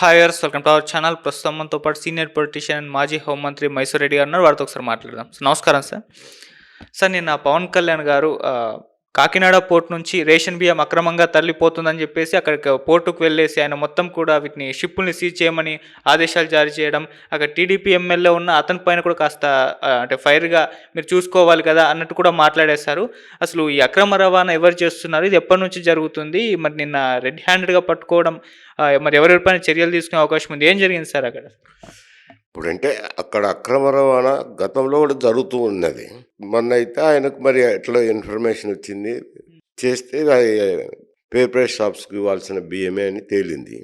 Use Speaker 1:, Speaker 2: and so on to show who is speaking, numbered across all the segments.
Speaker 1: హాయర్స్ welcome to our channel. ప్రస్తుతం మనతో పాటు సీనియర్ పొలిటీషియన్ అండ్ మాజీ హోంమంత్రి మైసూర్ రెడ్డి గారు ఉన్నారు. వారితో ఒకసారి మాట్లాడదాం. నమస్కారం సార్. సార్, నిన్న పవన్ కళ్యాణ్ గారు కాకినాడ పోర్ట్ నుంచి రేషన్ బియ్యం అక్రమంగా తరలిపోతుందని చెప్పేసి అక్కడికి పోర్టుకు వెళ్ళేసి ఆయన మొత్తం కూడా వీటిని షిప్పుల్ని సీజ్ చేయమని ఆదేశాలు జారీ చేయడం, అక్కడ టీడీపీ ఎమ్మెల్యే ఉన్న అతని పైన కూడా కాస్త అంటే ఫైర్గా మీరు చూసుకోవాలి కదా అన్నట్టు కూడా మాట్లాడేశారు. అసలు ఈ అక్రమ రవాణా ఎవరు చేస్తున్నారు, ఇది ఎప్పటి నుంచి జరుగుతుంది, మరి నిన్న రెడ్ హ్యాండెడ్గా పట్టుకోవడం, మరి ఎవరిపైన చర్యలు తీసుకునే అవకాశం ఉంది, ఏం జరిగింది సార్ అక్కడ?
Speaker 2: ఇప్పుడంటే అక్కడ అక్రమ రవాణా గతంలో కూడా జరుగుతూ ఉన్నది. మొన్నైతే ఆయనకు మరి ఎట్లా ఇన్ఫర్మేషన్ వచ్చింది, చేస్తే పేపర్ షాప్స్కి ఇవ్వాల్సిన బియ్యమే అని తేలింది.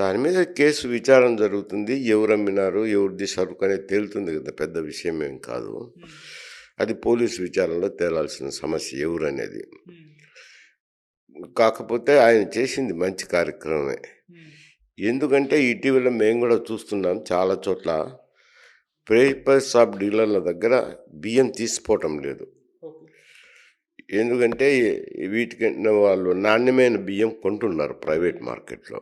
Speaker 2: దాని మీద కేసు విచారణ జరుగుతుంది. ఎవరు అమ్మినారు, ఎవరిది సరుకు అనేది తేలుతుంది కదా, పెద్ద విషయం ఏం కాదు. అది పోలీసు విచారణలో తేలాల్సిన సమస్య ఎవరు అనేది. కాకపోతే ఆయన చేసింది మంచి కార్యక్రమమే. ఎందుకంటే ఇటీవల మేము కూడా చూస్తున్నాం, చాలా చోట్ల పేపర్ షాప్ డీలర్ల దగ్గర బియ్యం తీసిపోవటం లేదు. ఎందుకంటే వీటికి వాళ్ళు నాణ్యమైన బియ్యం కొంటున్నారు, ప్రైవేట్ మార్కెట్లో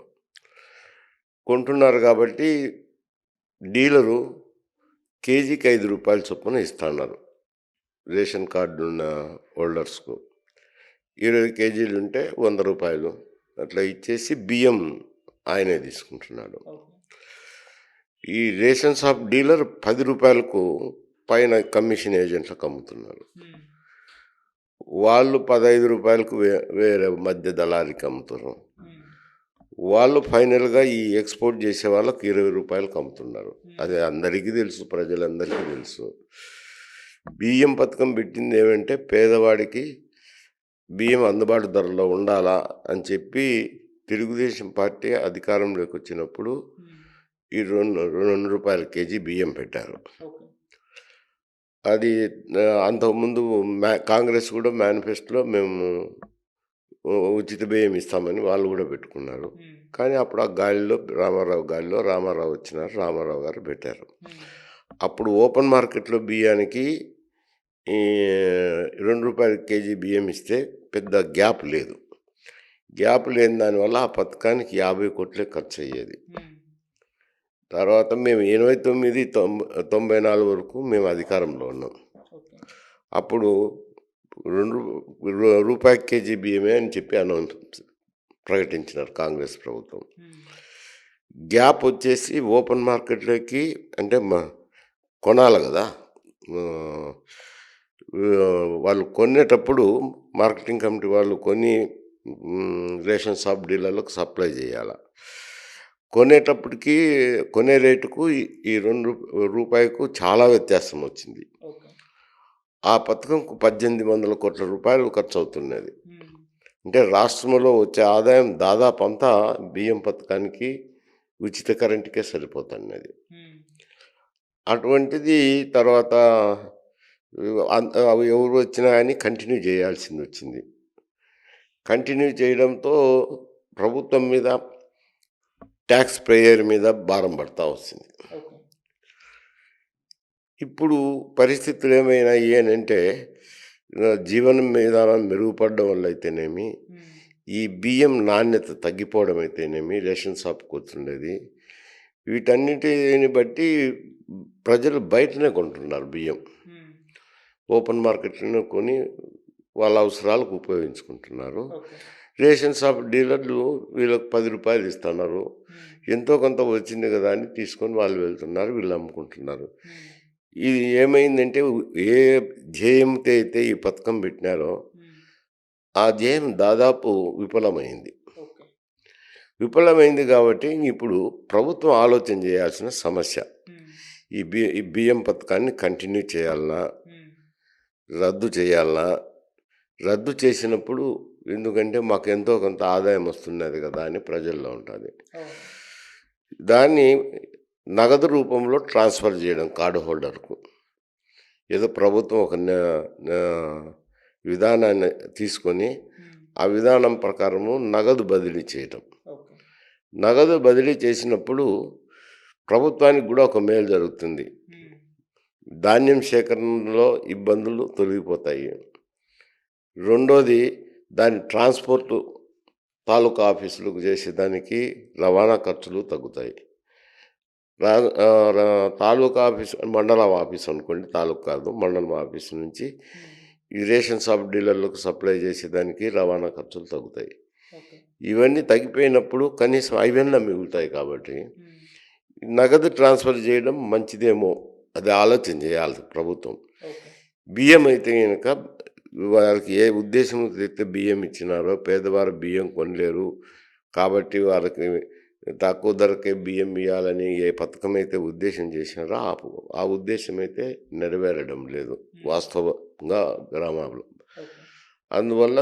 Speaker 2: కొంటున్నారు. కాబట్టి డీలరు కేజీకి 5 రూపాయల చొప్పున ఇస్తున్నారు రేషన్ కార్డు ఉన్న హోల్డర్స్కు. 20 కేజీలు ఉంటే 100 రూపాయలు అట్లా ఇచ్చేసి బియ్యం ఆయనే తీసుకుంటున్నాడు. ఈ రేషన్ షాప్ డీలర్ 10 రూపాయలకు పైన కమిషన్ ఏజెంట్లకు అమ్ముతున్నారు. వాళ్ళు 15 రూపాయలకు వేరే మధ్య దళారికి అమ్ముతున్నారు. వాళ్ళు ఫైనల్గా ఈ ఎక్స్పోర్ట్ చేసే వాళ్ళకు 20 రూపాయలకు అమ్ముతున్నారు. అది అందరికీ తెలుసు, ప్రజలందరికీ తెలుసు. బియ్యం పథకం పెట్టింది ఏమంటే పేదవాడికి బియ్యం అందుబాటు ధరలో ఉండాలా అని చెప్పి తెలుగుదేశం పార్టీ అధికారంలోకి వచ్చినప్పుడు ఈ 2 రూపాయల కేజీ బియ్యం పెట్టారు. అది అంతకుముందు కాంగ్రెస్ కూడా మేనిఫెస్టోలో మేము ఉచిత బియ్యం ఇస్తామని వాళ్ళు కూడా పెట్టుకున్నారు. కానీ అప్పుడు ఆ గాలిలో రామారావు వచ్చినారు, రామారావు గారు పెట్టారు. అప్పుడు ఓపెన్ మార్కెట్లో బియ్యానికి 2 రూపాయల కేజీ బియ్యం ఇస్తే పెద్ద గ్యాప్ లేదు. గ్యాప్ లేని దానివల్ల ఆ పథకానికి 50 కోట్లే ఖర్చు అయ్యేది. తర్వాత మేము 89-94 వరకు మేము అధికారంలో ఉన్నాం. అప్పుడు 2 రూపాయల కేజీ బియ్యమే అని చెప్పి ప్రకటించినారు కాంగ్రెస్ ప్రభుత్వం. గ్యాప్ వచ్చేసి ఓపెన్ మార్కెట్లోకి అంటే కొనాలి కదా, వాళ్ళు కొనేటప్పుడు మార్కెటింగ్ కమిటీ వాళ్ళు రేషన్ షాప్ డీలర్లకు సప్లై చేయాలి. కొనేటప్పటికి కొనే రేటుకు ఈ 2 రూపాయలకు చాలా వ్యత్యాసం వచ్చింది. ఆ పథకంకు 1800 కోట్ల రూపాయలు ఖర్చు అవుతున్నది. అంటే రాష్ట్రంలో వచ్చే ఆదాయం దాదాపు అంతా బియ్యం పథకానికి, ఉచిత కరెంటుకే సరిపోతున్నది. అటువంటిది తర్వాత ఎవరు వచ్చినా కానీ కంటిన్యూ చేయాల్సింది వచ్చింది. కంటిన్యూ చేయడంతో ప్రభుత్వం మీద, ట్యాక్స్ పేయర్ మీద భారం పడతా వస్తుంది. ఇప్పుడు పరిస్థితులు ఏమైనాయి అని అంటే, జీవన విధానం మెరుగుపడడం వల్ల అయితేనేమి, ఈ బియ్యం నాణ్యత తగ్గిపోవడం అయితేనేమి, రేషన్ షాప్కి వస్తుండేది, వీటన్నిటిని బట్టి ప్రజలు బయటనే కొంటున్నారు బియ్యం. ఓపెన్ మార్కెట్లోనే కొని వాళ్ళ అవసరాలకు ఉపయోగించుకుంటున్నారు. రేషన్ షాప్ డీలర్లు వీళ్ళకి 10 రూపాయలు ఇస్తున్నారు. ఎంతో కొంత వచ్చింది కదా అని తీసుకొని వాళ్ళు వెళ్తున్నారు, వీళ్ళు అమ్ముకుంటున్నారు. ఇది ఏమైందంటే, ఏ ధ్యేయంతో అయితే ఈ పథకం పెట్టినారో ఆ ధ్యేయం దాదాపు విఫలమైంది. కాబట్టి ఇప్పుడు ప్రభుత్వం ఆలోచన చేయాల్సిన సమస్య, ఈ బియ్యం పథకాన్ని కంటిన్యూ చేయాలన్నా, రద్దు చేయాలన్నా. రద్దు చేసినప్పుడు ఎందుకంటే మాకు ఎంతో కొంత ఆదాయం వస్తున్నది కదా అని ప్రజల్లో ఉంటుంది. దాన్ని నగదు రూపంలో ట్రాన్స్ఫర్ చేయడం కార్డు హోల్డర్కు. ఏదో ప్రభుత్వం ఒక విధానాన్ని తీసుకొని ఆ విధానం ప్రకారము నగదు బదిలీ చేయటం. నగదు బదిలీ చేసినప్పుడు ప్రభుత్వానికి కూడా ఒక మేలు జరుగుతుంది. ధాన్యం సేకరణలో ఇబ్బందులు తొలగిపోతాయి. రెండోది, దాని ట్రాన్స్పోర్టు తాలూకా ఆఫీసులకు చేసేదానికి రవాణా ఖర్చులు తగ్గుతాయి. రా తాలూకా ఆఫీస్ మండలం ఆఫీస్ అనుకోండి, తాలూకా కాదు మండలం ఆఫీస్ నుంచి ఈ రేషన్ షాప్ డీలర్లకు సప్లై చేసేదానికి రవాణా ఖర్చులు తగ్గుతాయి. ఇవన్నీ తగ్గిపోయినప్పుడు కనీసం అవన్నీ మిగులుతాయి. కాబట్టి నగదు ట్రాన్స్ఫర్ చేయడం మంచిదేమో, అది ఆలోచన చేయాలి ప్రభుత్వం. బియ్యం అయితే కనుక వారికి ఏ ఉద్దేశం అయితే బియ్యం ఇచ్చినారో, పేదవారు బియ్యం కొనలేరు కాబట్టి వారికి తక్కువ ధరకే బియ్యం ఇవ్వాలని ఏ పథకం అయితే ఉద్దేశం చేసినారో ఆ ఉద్దేశం అయితే నెరవేరడం లేదు వాస్తవంగా గ్రామాల్లో. అందువల్ల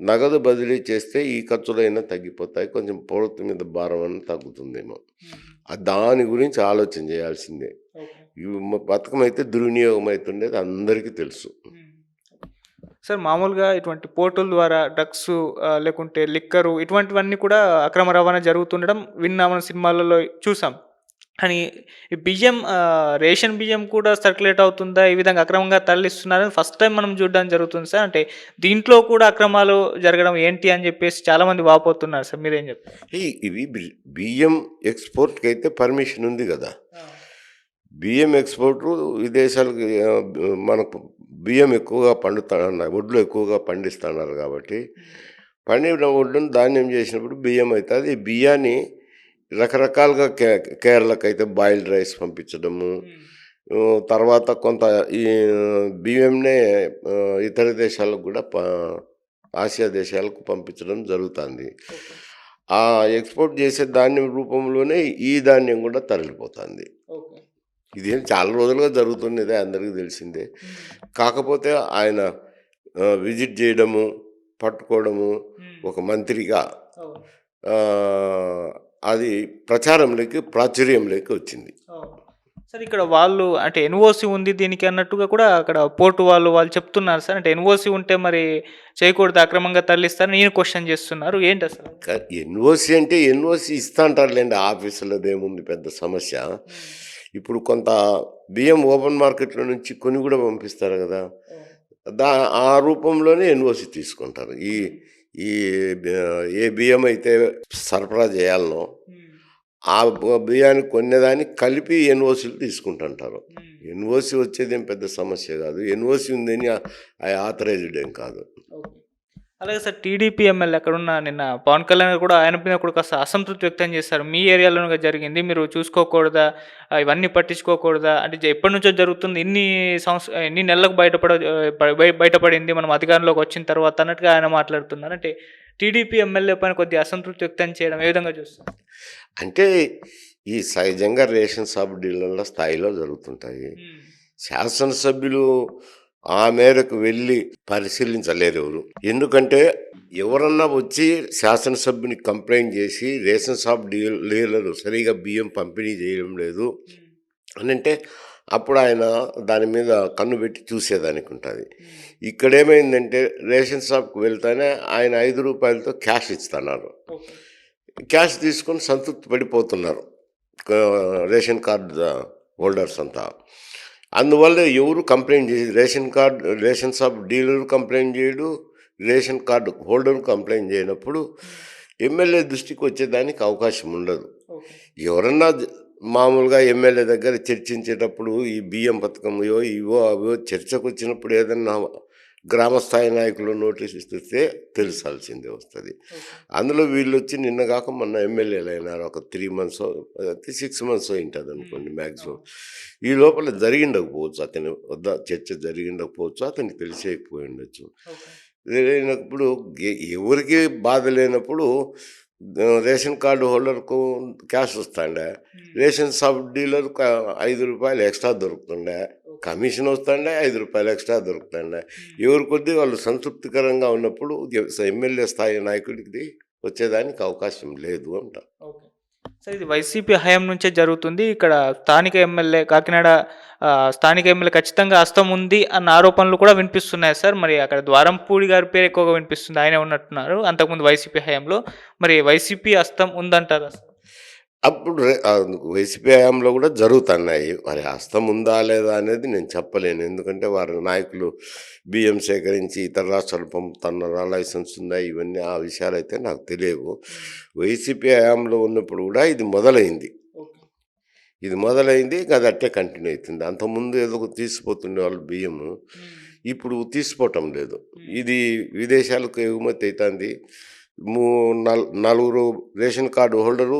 Speaker 2: నగదు బదిలీ చేస్తే ఈ ఖర్చులైనా తగ్గిపోతాయి, కొంచెం ప్రభుత్వం మీద భారం అన్న తగ్గుతుందేమో. దాని గురించి ఆలోచన చేయాల్సిందే. ఈ పథకం అయితే దుర్వినియోగం అవుతుండేది అందరికీ తెలుసు.
Speaker 1: సార్ మామూలుగా ఇటువంటి పోర్టుల ద్వారా డ్రగ్స్ లేకుంటే లిక్కరు ఇటువంటివన్నీ కూడా అక్రమ రవాణా జరుగుతుండడం విన్నాం, మన సినిమాలలో చూసాం. కానీ ఈ బియ్యం రేషన్ బియ్యం కూడా సర్క్యులేట్ అవుతుందా, ఈ విధంగా అక్రమంగా తరలిస్తున్నారని ఫస్ట్ టైం మనం చూడడం జరుగుతుంది సార్. అంటే దీంట్లో కూడా అక్రమాలు జరగడం ఏంటి అని చెప్పేసి చాలామంది వాపోతున్నారు సార్, మీరేం చెప్తారు?
Speaker 2: ఇవి బియ్యం ఎక్స్పోర్ట్కి అయితే పర్మిషన్ ఉంది కదా. బియ్యం ఎక్స్పోర్టు విదేశాలకు మనకు బియ్యం ఎక్కువగా పండుతున్నారు, వడ్లు ఎక్కువగా పండిస్తున్నారు కాబట్టి పండిన వడ్లను ధాన్యం చేసినప్పుడు బియ్యం అవుతుంది. ఈ బియ్యాన్ని రకరకాలుగా కేరళకు అయితే బాయిల్డ్ రైస్ పంపించడము, తర్వాత కొంత ఈ బియ్యంనే ఇతర దేశాలకు కూడా ఆసియా దేశాలకు పంపించడం జరుగుతుంది. ఆ ఎక్స్పోర్ట్ చేసే ధాన్యం రూపంలోనే ఈ ధాన్యం కూడా తరలిపోతుంది. ఇదేం చాలా రోజులుగా జరుగుతున్నదే, అందరికీ తెలిసిందే. కాకపోతే ఆయన విజిట్ చేయడము, పట్టుకోవడము ఒక మంత్రిగా అది ప్రాచుర్యంలోకి వచ్చింది.
Speaker 1: సార్ ఇక్కడ వాళ్ళు అంటే ఎన్ఓసి ఉంది దీనికి అన్నట్టుగా కూడా అక్కడ పోర్టు వాళ్ళు చెప్తున్నారు సార్. అంటే ఎన్ఓసి ఉంటే మరి చేయకూడదు, అక్రమంగా తరలిస్తారు నేను క్వశ్చన్ చేస్తున్నారు, ఏంటి అసలు?
Speaker 2: ఎన్ఓసి అంటే ఎన్ఓసి ఇస్తా అంటారులేండి, ఆఫీసులది ఏముంది పెద్ద సమస్య. ఇప్పుడు కొంత బియ్యం ఓపెన్ మార్కెట్లో నుంచి కొని కూడా పంపిస్తారు కదా, ఆ రూపంలోనే ఎన్ఓసి తీసుకుంటారు. ఈ ఏ బియ్యం అయితే సరఫరా చేయాలనో ఆ బియ్యాన్ని కొనేదాన్ని కలిపి ఎన్ఓసీలు తీసుకుంటుంటారు. ఎన్ఓసి వచ్చేది ఏం పెద్ద సమస్య కాదు, ఎన్ఓసి ఉందని ఆథరైజ్డ్ ఏం కాదు.
Speaker 1: అలాగే సార్ టీడీపీ ఎమ్మెల్యే అక్కడున్న నిన్న పవన్ కళ్యాణ్ గారు కూడా ఆయన మీద కూడా కాస్త అసంతృప్తి వ్యక్తం చేశారు. మీ ఏరియాలోనే జరిగింది, మీరు చూసుకోకూడదా, ఇవన్నీ పట్టించుకోకూడదా, అంటే ఎప్పటి నుంచో జరుగుతుంది, ఎన్ని నెలలకు బయటపడింది మనం అధికారంలోకి వచ్చిన తర్వాత అన్నట్టుగా ఆయన మాట్లాడుతున్నారు. అంటే టీడీపీ ఎమ్మెల్యే పైన కొద్దిగా అసంతృప్తి వ్యక్తం చేయడం ఏ విధంగా చూస్తారు?
Speaker 2: అంటే ఈ సహజంగా రేషన్ షాప్ డీలర్ల స్థాయిలో జరుగుతుంటాయి. శాసనసభ్యులు ఆ మేరకు వెళ్ళి పరిశీలించలేరు ఎవరు. ఎందుకంటే ఎవరన్నా వచ్చి శాసనసభ్యుని కంప్లైంట్ చేసి రేషన్ షాప్ డీలర్లు సరిగా బియ్యం పంపిణీ చేయడం లేదు అని అంటే అప్పుడు ఆయన దాని మీద కన్ను పెట్టి చూసేదానికి ఉంటుంది. ఇక్కడేమైందంటే రేషన్ షాప్కి వెళ్తానే ఆయన 5 రూపాయలతో క్యాష్ ఇస్తున్నారు. క్యాష్ తీసుకొని సంతృప్తి పడిపోతున్నారు రేషన్ కార్డు హోల్డర్స్ అంతా. అందువల్ల ఎవరు కంప్లైంట్ చేసి రేషన్ షాప్ డీలర్ కంప్లైంట్ చేయడు, రేషన్ కార్డు హోల్డర్ కంప్లైంట్ చేయనప్పుడు ఎమ్మెల్యే దృష్టికి వచ్చేదానికి అవకాశం ఉండదు. ఎవరన్నా మామూలుగా ఎమ్మెల్యే దగ్గర చర్చించేటప్పుడు ఈ బియ్యం పథకం ఇవో అవో చర్చకు వచ్చినప్పుడు ఏదన్నా గ్రామస్థాయి నాయకులు నోటీస్ ఇస్తే తెలిసాల్సిందే వస్తుంది. అందులో వీళ్ళు వచ్చి నిన్నగాక మొన్న ఎమ్మెల్యేలు అయినారు, ఒక 3 months 6 months ఉంటుంది అనుకోండి మ్యాక్సిమం. ఈ లోపల జరిగిండకపోవచ్చు, అతని వద్ద చర్చ జరిగిండకపోవచ్చు, అతనికి తెలిసేకపోయి ఉండొచ్చు. లేనప్పుడు ఎవరికి బాధ లేనప్పుడు రేషన్ కార్డు హోల్డర్కు క్యాష్ వస్తుండే, రేషన్ షాప్ డీలర్కు 5 రూపాయలు ఎక్స్ట్రా దొరుకుతుండే, కమిషన్ వస్తుండే, 5 రూపాయలు ఎక్స్ట్రా దొరుకుతుండే. ఎవరి కొద్దీ వాళ్ళు సంతృప్తికరంగా ఉన్నప్పుడు ఎమ్మెల్యే స్థాయి నాయకుడికి వచ్చేదానికి అవకాశం లేదు అంట.
Speaker 1: సార్ ఇది వైసీపీ హయాం నుంచే జరుగుతుంది, ఇక్కడ స్థానిక ఎమ్మెల్యే కాకినాడ స్థానిక ఎమ్మెల్యే ఖచ్చితంగా హస్తం ఉంది అన్న ఆరోపణలు కూడా వినిపిస్తున్నాయి సార్. మరి అక్కడ ద్వారంపూడి గారి పేరు ఎక్కువగా వినిపిస్తుంది, ఆయనే ఉన్నట్టున్నారు అంతకుముందు వైసీపీ హయాంలో. మరి వైసీపీ హస్తం ఉందంటారా?
Speaker 2: అప్పుడు వైసీపీ హయాంలో కూడా జరుగుతున్నాయి. మరి హస్తం ఉందా లేదా అనేది నేను చెప్పలేను. ఎందుకంటే వారి నాయకులు బియ్యం సేకరించి ఇతర రాష్ట్రాలు పంపుతున్నారా, లైసెన్స్ ఉందా, ఇవన్నీ ఆ విషయాలైతే నాకు తెలియవు. వైసీపీ హయాంలో ఉన్నప్పుడు కూడా ఇది మొదలైంది. అది అట్టే కంటిన్యూ అవుతుంది. అంతకుముందు ఏదో తీసిపోతుండే వాళ్ళు బియ్యము, ఇప్పుడు తీసిపోవటం లేదు. ఇది విదేశాలకు ఎగుమతి అవుతుంది. నలుగురు రేషన్ కార్డు హోల్డరు